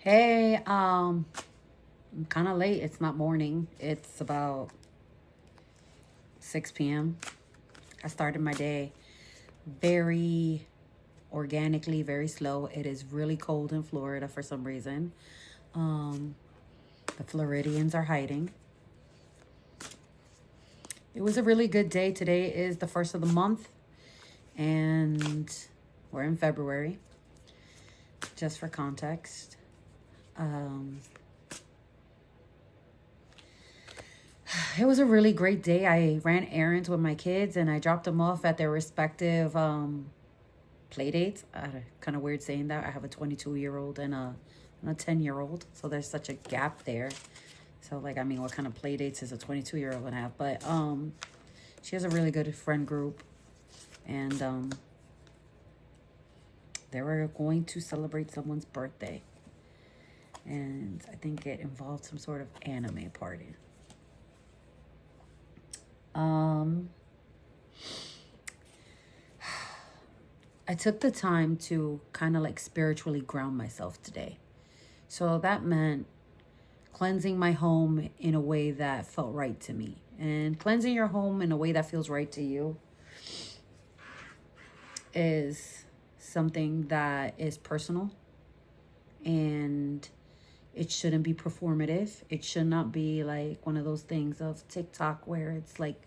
Hey, I'm kind of late. It's not morning. It's about 6 p.m. I started my day very organically, very slow. It is really cold in Florida for some reason. Um, the Floridians are hiding. It was a really good day. Today is the first of the month, and we're in February, just for context. Um, It was a really great day. I ran errands with my kids and I dropped them off at their respective play dates. Kind of weird saying that. I have a 22-year-old and a 10-year-old. So there's such a gap there. So, like, I mean, what kind of play dates is a 22-year-old going to have? But she has a really good friend group. And they were going to celebrate someone's birthday. And I think it involved some sort of anime party. Um, I took the time to kind of like spiritually ground myself today. So that meant cleansing my home in a way that felt right to me. And cleansing your home in a way that feels right to you is something that is personal, and it shouldn't be performative. It should not be like one of those things of TikTok where it's like,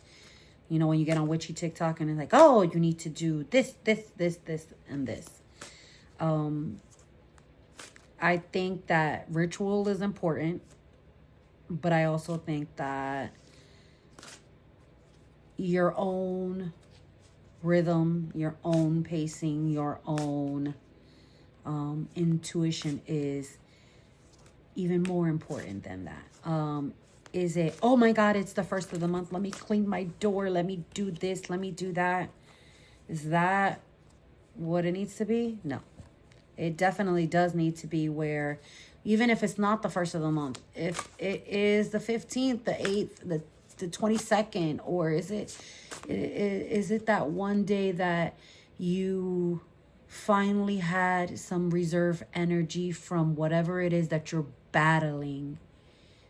when you get on witchy TikTok and it's like, oh, you need to do this, and this. I think that ritual is important, but I also think that your own rhythm, your own pacing, your own intuition is even more important than that. Is it, oh my God, it's the first of the month. Let me clean my door. Let me do this. Let me do that. Is that what it needs to be? No. It definitely does need to be where, even if it's not the first of the month, if it is the 15th, the 8th, the 22nd, or is it that one day that you finally had some reserve energy from whatever it is that you're battling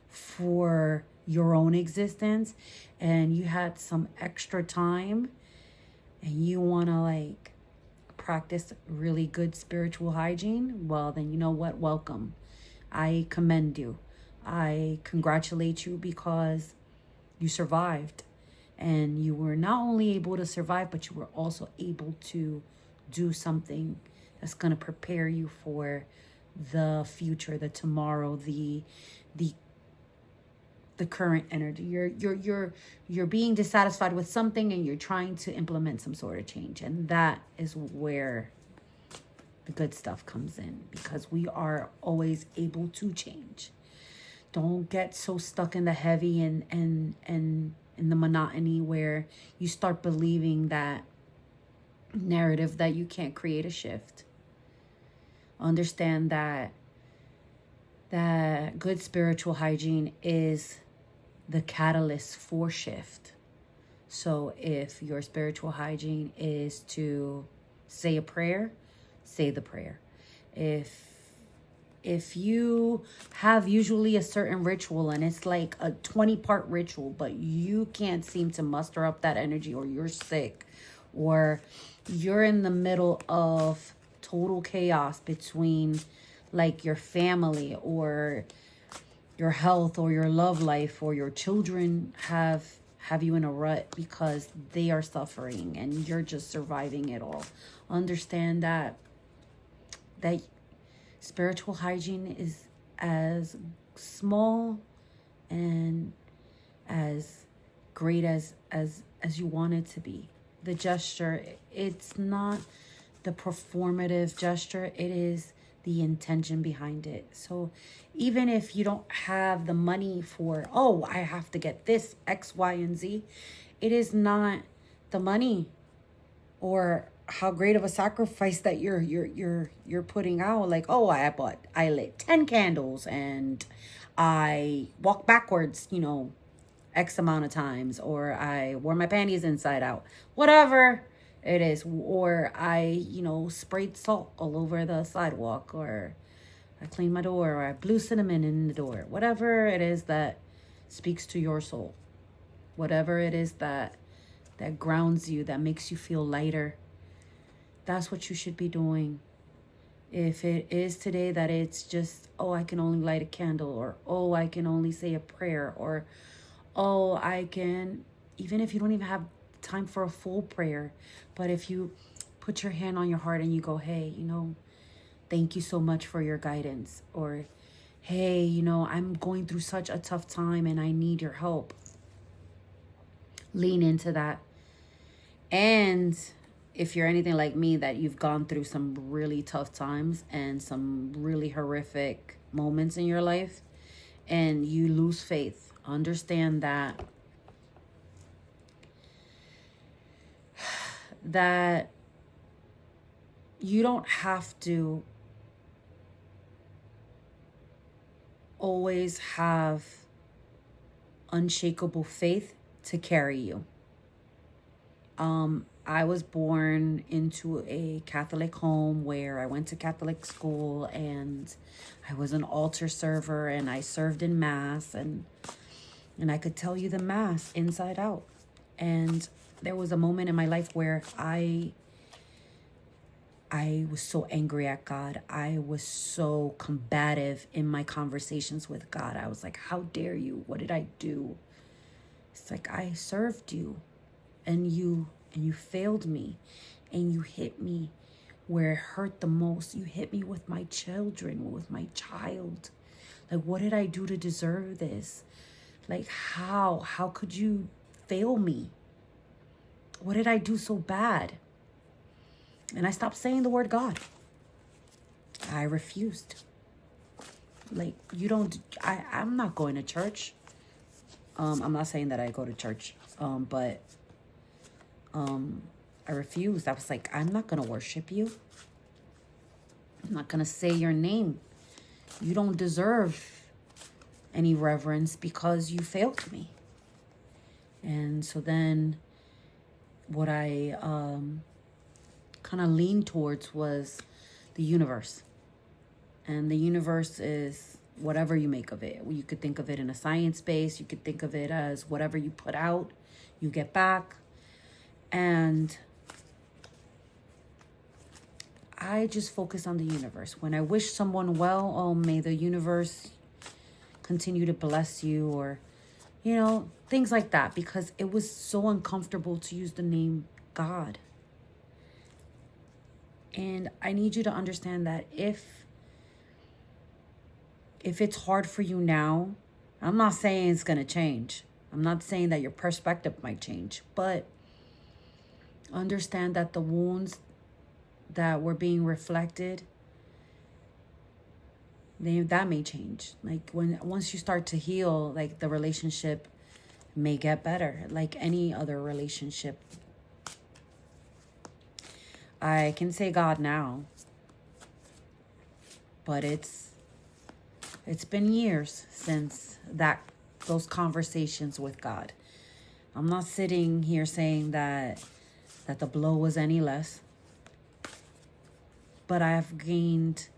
for your own existence, and you had some extra time and you want to like practice really good spiritual hygiene? Well, then, you know what? Welcome. I commend you. I congratulate you because you survived, and you were not only able to survive, but you were also able to do something that's going to prepare you for the future, the tomorrow, the the current energy. You're being dissatisfied with something and you're trying to implement some sort of change. And that is where the good stuff comes in, because we are always able to change. Don't get so stuck in the heavy and in the monotony where you start believing that narrative that you can't create a shift. Understand that good spiritual hygiene is the catalyst for shift. So if your spiritual hygiene is to say a prayer, say the prayer. If you have usually a certain ritual and it's like a 20-part ritual, but you can't seem to muster up that energy, or you're sick, or you're in the middle of total chaos between like your family or your health or your love life, or your children have you in a rut because they are suffering and you're just surviving it all. Understand that spiritual hygiene is as small and as great as you want it to be. The gesture, it's not the performative gesture, it is the intention behind it. So even if you don't have the money for, oh, I have to get this X, Y, and Z, it is not the money or how great of a sacrifice that you're putting out. Like, oh, I lit 10 candles and I walked backwards, X amount of times, or I wore my panties inside out, whatever it is, or I sprayed salt all over the sidewalk, or I cleaned my door, or I blew cinnamon in the door. Whatever it is that speaks to your soul. Whatever it is that grounds you, that makes you feel lighter. That's what you should be doing. If it is today that it's just, oh, I can only light a candle, or oh, I can only say a prayer, or oh, I can, even if you don't even have time for a full prayer, but if you put your hand on your heart and you go, hey, thank you so much for your guidance, or hey, I'm going through such a tough time and I need your help. Lean into that. And if you're anything like me, that you've gone through some really tough times and some really horrific moments in your life and you lose faith, understand that you don't have to always have unshakable faith to carry you. I was born into a Catholic home where I went to Catholic school, and I was an altar server, and I served in Mass, and I could tell you the Mass inside out. And there was a moment in my life where I was so angry at God. I was so combative in my conversations with God. I was like, how dare you? What did I do? It's like, I served you, and you failed me, and you hit me where it hurt the most. You hit me with my children, with my child. Like, what did I do to deserve this? Like, how could you fail me? What did I do so bad? And I stopped saying the word God. I refused. Like, I'm not going to church. I'm not saying that I go to church, but I refused. I was like, I'm not going to worship you. I'm not going to say your name. You don't deserve any reverence because you failed me. And so then what I kind of leaned towards was the universe. And the universe is whatever you make of it. You could think of it in a science base. You could think of it as whatever you put out, you get back. And I just focus on the universe. When I wish someone well, oh, may the universe continue to bless you, or, things like that, because it was so uncomfortable to use the name God. And I need you to understand that if it's hard for you now, I'm not saying it's going to change. I'm not saying that your perspective might change, but understand that the wounds that were being reflected, that may change. Like, once you start to heal, like, the relationship may get better, like any other relationship. I can say God now, but it's been years since those conversations with God. I'm not sitting here saying that the blow was any less, but I've gained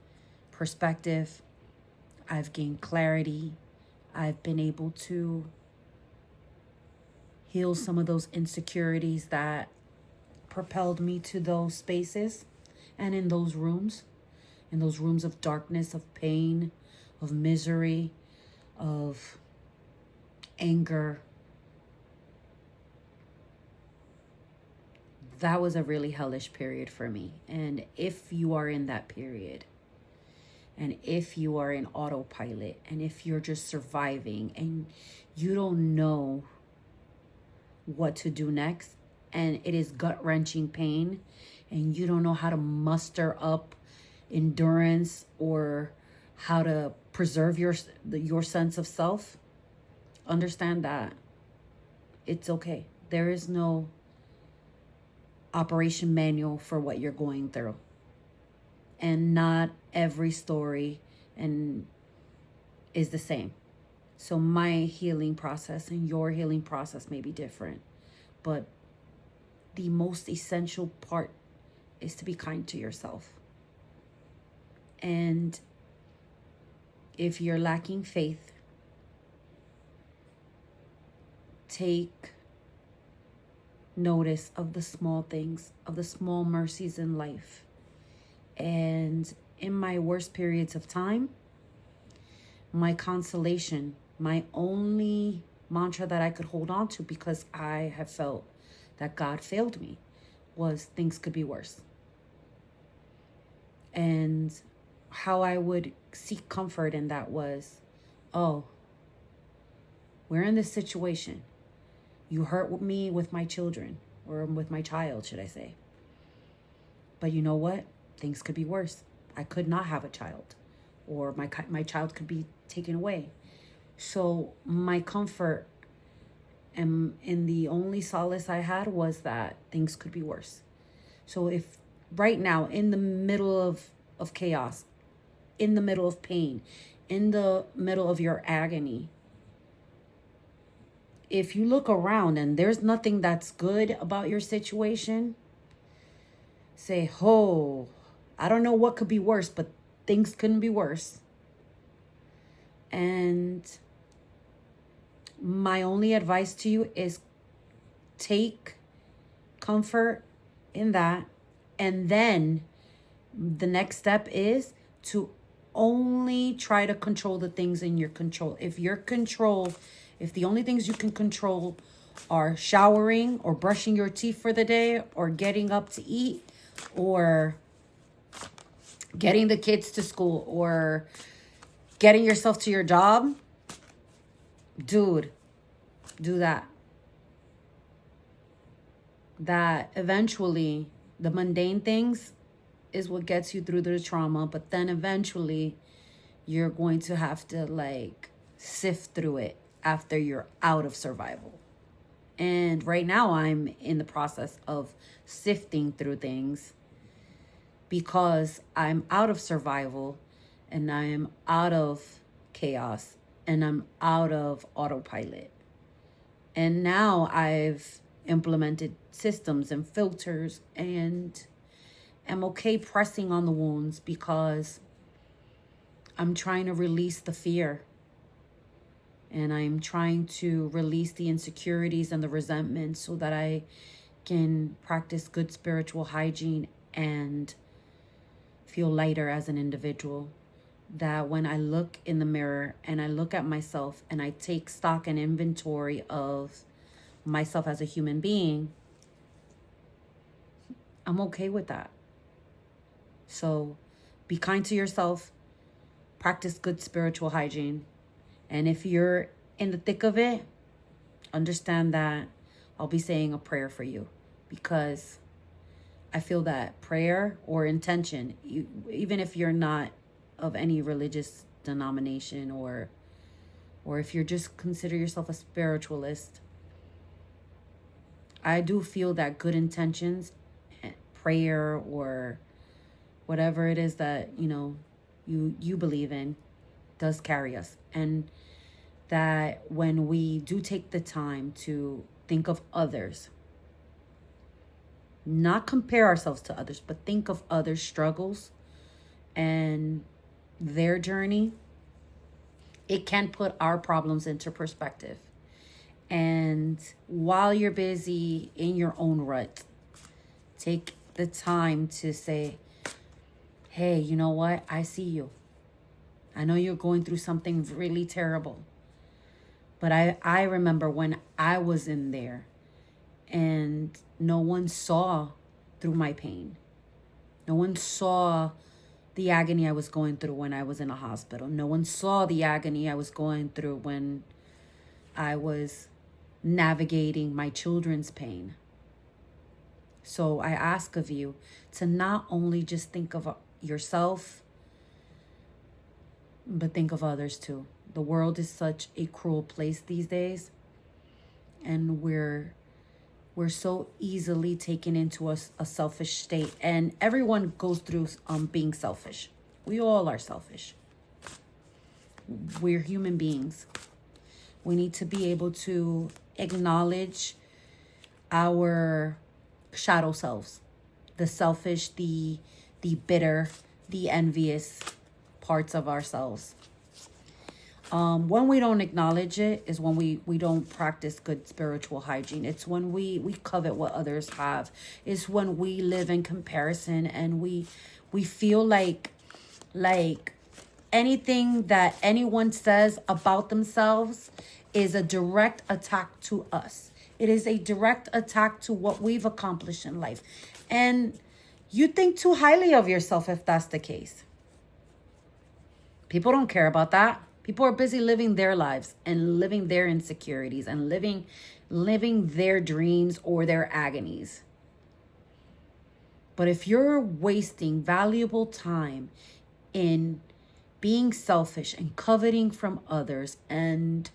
perspective. I've gained clarity. I've been able to heal some of those insecurities that propelled me to those spaces and in those rooms of darkness, of pain, of misery, of anger. That was a really hellish period for me. And if you are in that period, and if you are in autopilot, and if you're just surviving and you don't know what to do next, and it is gut-wrenching pain, and you don't know how to muster up endurance or how to preserve your sense of self, understand that it's okay. There is no operation manual for what you're going through. And not every story is the same. So my healing process and your healing process may be different. But the most essential part is to be kind to yourself. And if you're lacking faith, take notice of the small things, of the small mercies in life. And in my worst periods of time, my consolation, my only mantra that I could hold on to, because I have felt that God failed me, was things could be worse. And how I would seek comfort in that was, oh, we're in this situation. You hurt me with my children, or with my child, should I say. But you know what? Things could be worse. I could not have a child, or my child could be taken away. So my comfort and the only solace I had was that things could be worse. So if right now, in the middle of chaos, in the middle of pain, in the middle of your agony, if you look around and there's nothing that's good about your situation, say, oh, I don't know what could be worse, but things couldn't be worse. And my only advice to you is take comfort in that. And then the next step is to only try to control the things in your control. If the only things you can control are showering or brushing your teeth for the day or getting up to eat or getting the kids to school or getting yourself to your job, dude, do that. That eventually the mundane things is what gets you through the trauma, but then eventually you're going to have to sift through it after you're out of survival. And right now I'm in the process of sifting through things because I'm out of survival and I'm out of chaos and I'm out of autopilot. And now I've implemented systems and filters and am okay pressing on the wounds because I'm trying to release the fear. And I'm trying to release the insecurities and the resentment so that I can practice good spiritual hygiene and feel lighter as an individual. That when I look in the mirror and I look at myself and I take stock and inventory of myself as a human being, I'm okay with that. So be kind to yourself, practice good spiritual hygiene. And if you're in the thick of it, understand that I'll be saying a prayer for you because I feel that prayer or intention, even if you're not of any religious denomination or if you're just consider yourself a spiritualist, I do feel that good intentions, prayer or whatever it is that, you believe in does carry us. And that when we do take the time to think of others, not compare ourselves to others, but think of others' struggles and their journey, it can put our problems into perspective. And while you're busy in your own rut, take the time to say, hey, you know what? I see you. I know you're going through something really terrible. But I remember when I was in there and no one saw through my pain. No one saw the agony I was going through when I was in a hospital. No one saw the agony I was going through when I was navigating my children's pain. So I ask of you to not only just think of yourself, but think of others too. The world is such a cruel place these days, and we're so easily taken into a selfish state, and everyone goes through being selfish. We all are selfish. We're human beings. We need to be able to acknowledge our shadow selves, the selfish, the bitter, the envious parts of ourselves. When we don't acknowledge it is when we don't practice good spiritual hygiene. It's when we covet what others have. It's when we live in comparison, and we feel like anything that anyone says about themselves is a direct attack to us. It is a direct attack to what we've accomplished in life. And you think too highly of yourself if that's the case. People don't care about that. People are busy living their lives and living their insecurities and living their dreams or their agonies. But if you're wasting valuable time in being selfish and coveting from others and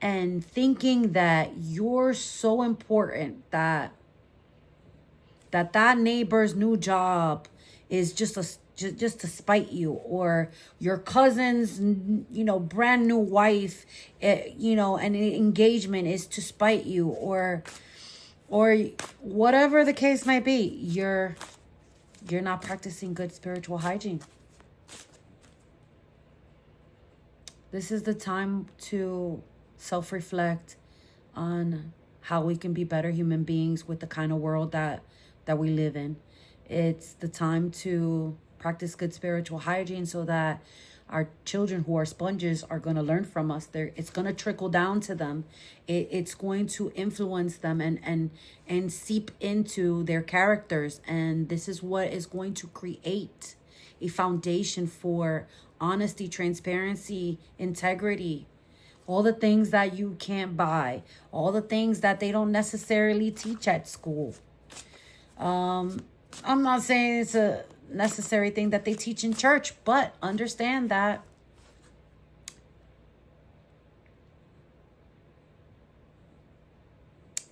thinking that you're so important that neighbor's new job is just to spite you, or your cousin's brand new wife and engagement is to spite you, or whatever the case might be, you're not practicing good spiritual hygiene. This is the time to self-reflect on how we can be better human beings with the kind of world that we live in. It's the time to practice good spiritual hygiene so that our children, who are sponges, are going to learn from us. It's going to trickle down to them. It's going to influence them and seep into their characters. And this is what is going to create a foundation for honesty, transparency, integrity, all the things that you can't buy, all the things that they don't necessarily teach at school. I'm not saying it's a necessary thing that they teach in church, but understand that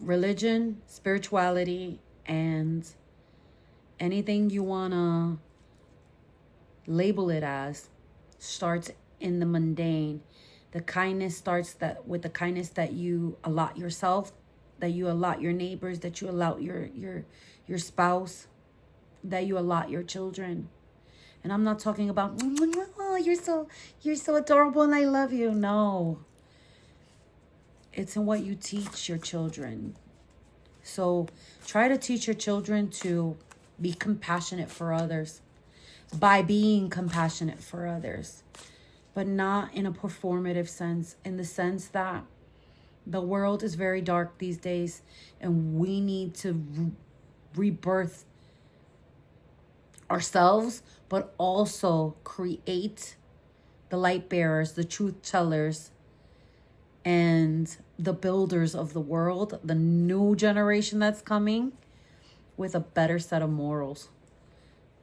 religion, spirituality, and anything you want to label it as starts in the mundane. The kindness starts with the kindness that you allot yourself, that you allot your neighbors, that you allot your spouse, that you allot your children. And I'm not talking about, oh, you're so adorable and I love you. No. It's in what you teach your children. So try to teach your children to be compassionate for others by being compassionate for others, but not in a performative sense, in the sense that the world is very dark these days and we need to rebirth ourselves, but also create the light bearers, the truth tellers, and the builders of the world, the new generation that's coming with a better set of morals.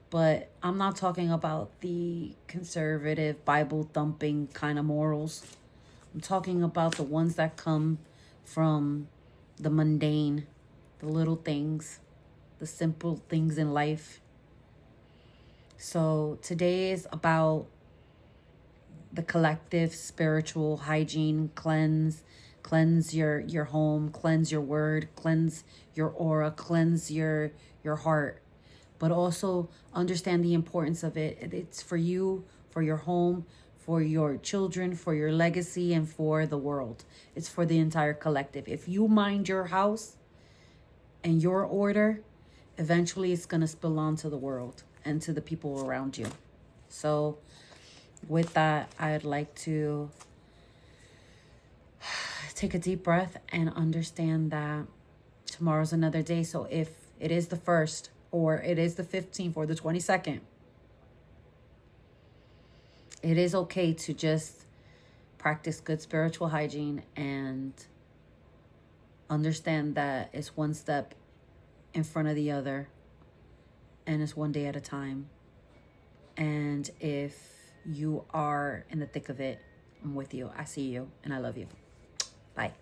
But I'm not talking about the conservative, Bible thumping kind of morals. I'm talking about the ones that come from the mundane, the little things, the simple things in life. So today is about the collective spiritual hygiene, cleanse your home, cleanse your word, cleanse your aura, cleanse your heart, but also understand the importance of it. It's for you, for your home, for your children, for your legacy, and for the world. It's for the entire collective. If you mind your house and your order, eventually it's going to spill onto the world and to the people around you. So with that, I'd like to take a deep breath and understand that tomorrow's another day. So if it is the 1st, or it is the 15th, or the 22nd, it is okay to just practice good spiritual hygiene and understand that it's one step in front of the other and it's one day at a time. And if you are in the thick of it, I'm with you. I see you and I love you. Bye.